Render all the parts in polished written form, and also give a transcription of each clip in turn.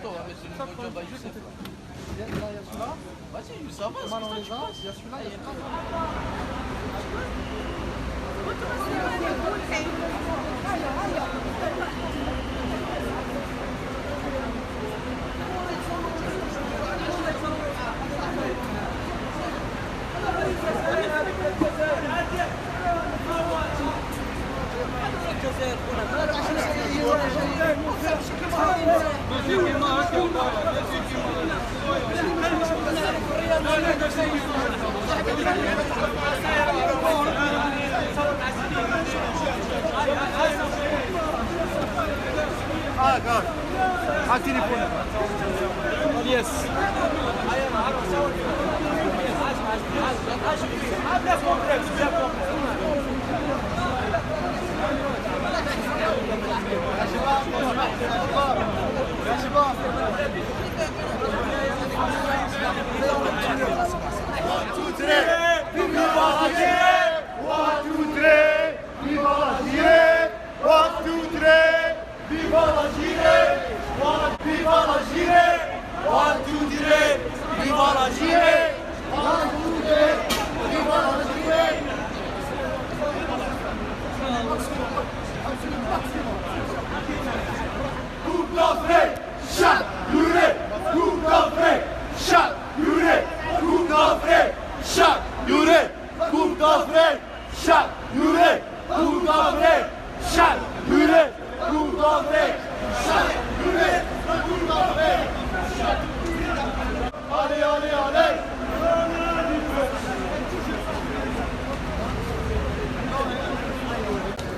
on va mettre une bonne job à Youssef. Il y a celui-là. Vas-y, ça va, Mal on les a. Il y a celui-là, il y a celui-là. Ah, God. على التليفون. Yes.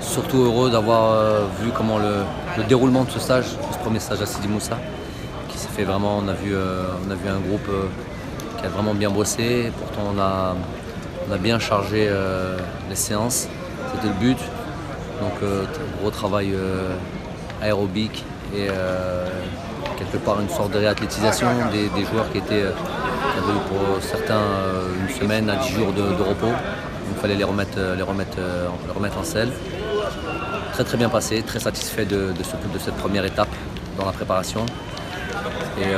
Surtout heureux d'avoir vu comment le déroulement de ce stage, ce premier stage à Sidi Moussa, qui s'est fait vraiment. On a vu un groupe qui a vraiment bien bossé. Pourtant on a bien chargé les séances. C'était le but. Donc gros travail aérobique et quelque part une sorte de réathlétisation des joueurs qui avaient eu pour certains une semaine à 10 jours de repos. Donc il fallait les remettre en selle. Très bien passé, très satisfait de cette première étape dans la préparation. Et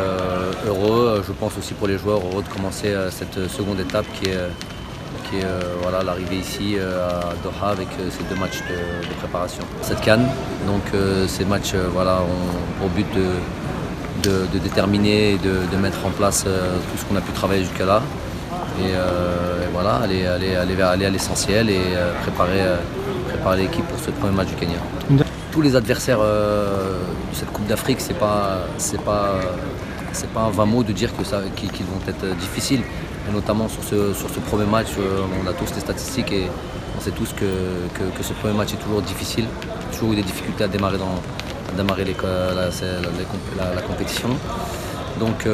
heureux, je pense aussi pour les joueurs, heureux de commencer cette seconde étape qui est voilà, l'arrivée ici à Doha avec ces 2 matchs de préparation. Cette CAN, donc ces matchs voilà, ont pour but de déterminer et de mettre en place tout ce qu'on a pu travailler jusqu'à là. Et voilà, aller à l'essentiel et préparer l'équipe pour ce premier match du Kenya. Tous les adversaires de cette Coupe d'Afrique, c'est pas un vain mot de dire qu'ils vont être difficiles. Et notamment sur ce premier match, on a tous les statistiques et on sait tous que ce premier match est toujours difficile. Il y a toujours eu des difficultés à démarrer la compétition. Donc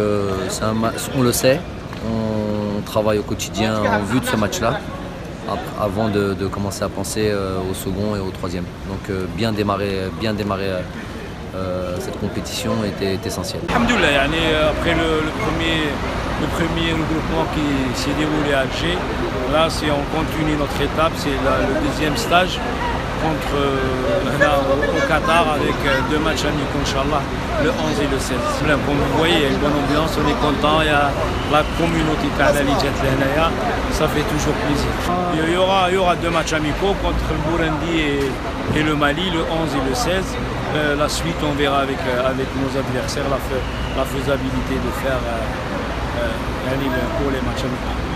on le sait, on travaille au quotidien en vue de ce match-là, avant de commencer à penser au second et au troisième. Donc bien démarrer cette compétition était essentiel. Alhamdoulilah, après le premier regroupement qui s'est déroulé à Alger, là on continue notre étape, c'est le deuxième stage au Qatar avec 2 matchs amicaux, Inch'Allah, le 11 et le 16. Comme vous voyez, il y a une bonne ambiance, on est content, il y a la communauté Kanali Jet Lehnaya, ça fait toujours plaisir. Il y aura 2 matchs amicaux contre le Burundi et le Mali, le 11 et le 16. La suite, on verra avec nos adversaires la faisabilité de faire pour les matchs amicaux.